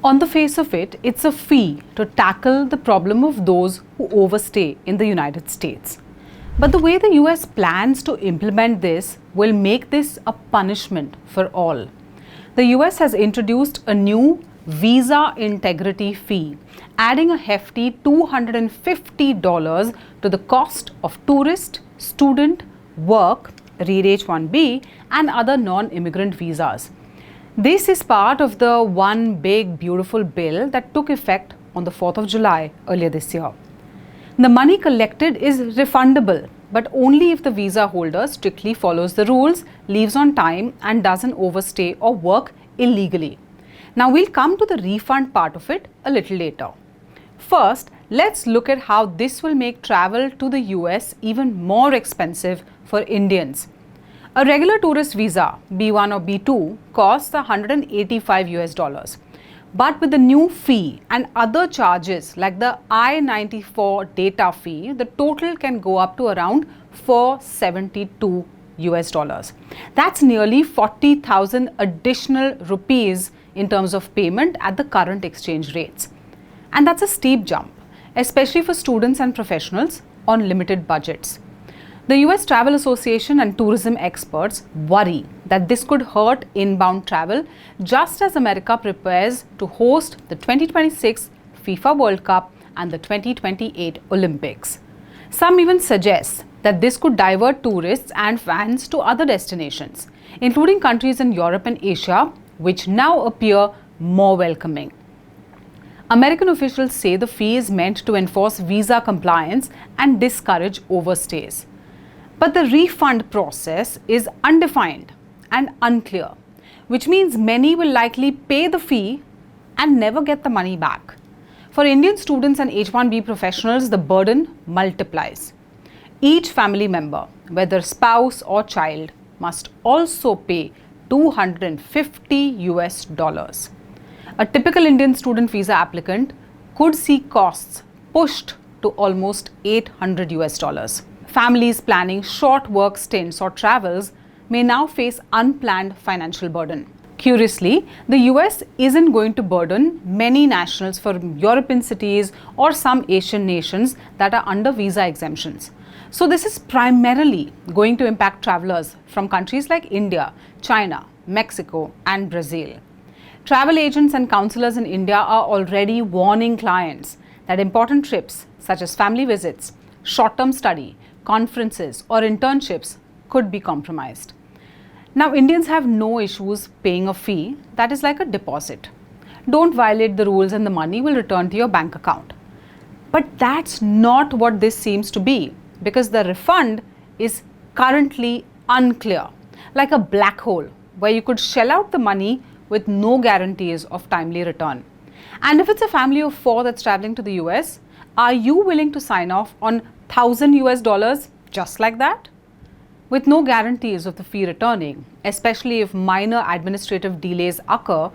On the face of it, it's a fee to tackle the problem of those who overstay in the United States. But the way the US plans to implement this will make this a punishment for all. The US has introduced a new visa integrity fee, adding a hefty $250 to the cost of tourist, student, work, Read H-1B and other non-immigrant visas. This is part of the One Big Beautiful Bill that took effect on the 4th of July earlier this year. The money collected is refundable, but only if the visa holder strictly follows the rules, leaves on time and doesn't overstay or work illegally. Now we'll come to the refund part of it a little later. First, let's look at how this will make travel to the US even more expensive for Indians. A regular tourist visa, B1 or B2, costs $185 But with the new fee and other charges like the I-94 data fee, the total can go up to around $472. That's nearly 40,000 additional rupees in terms of payment at the current exchange rates. And that's a steep jump, especially for students and professionals on limited budgets. The US Travel Association and tourism experts worry that this could hurt inbound travel just as America prepares to host the 2026 FIFA World Cup and the 2028 Olympics. Some even suggest that this could divert tourists and fans to other destinations, including countries in Europe and Asia, which now appear more welcoming. American officials say the fee is meant to enforce visa compliance and discourage overstays. But the refund process is undefined and unclear, which means many will likely pay the fee and never get the money back. For Indian students and H-1B professionals, the burden multiplies. Each family member, whether spouse or child, must also pay $250. A typical Indian student visa applicant could see costs pushed to almost $800. Families planning short work stints or travels may now face unplanned financial burden. Curiously, the US isn't going to burden many nationals from European cities or some Asian nations that are under visa exemptions. So this is primarily going to impact travelers from countries like India, China, Mexico and Brazil. Travel agents and counselors in India are already warning clients that important trips such as family visits, short-term study, conferences or internships could be compromised. Now, Indians have no issues paying a fee that is like a deposit. Don't violate the rules and the money will return to your bank account. But that's not what this seems to be, because the refund is currently unclear, like a black hole where you could shell out the money with no guarantees of timely return. And if it's a family of 4 that's traveling to the US, are you willing to sign off on $1,000 just like that? With no guarantees of the fee returning, especially if minor administrative delays occur,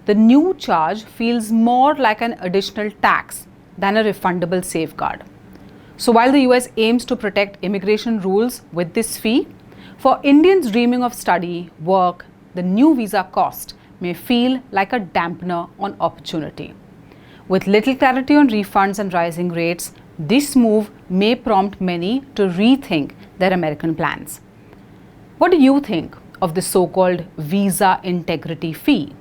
the new charge feels more like an additional tax than a refundable safeguard. So while the US aims to protect immigration rules with this fee, for Indians dreaming of study, work, the new visa cost may feel like a dampener on opportunity. With little clarity on refunds and rising rates, this move may prompt many to rethink their American plans. What do you think of the so-called visa integrity fee?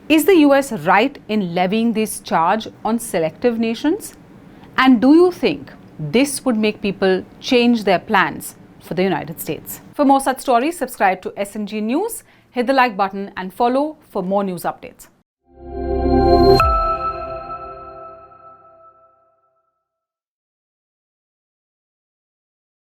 Is the US right in levying this charge on selective nations? And do you think this would make people change their plans for the United States? For more such stories, subscribe to SNG News, hit the like button and follow for more news updates.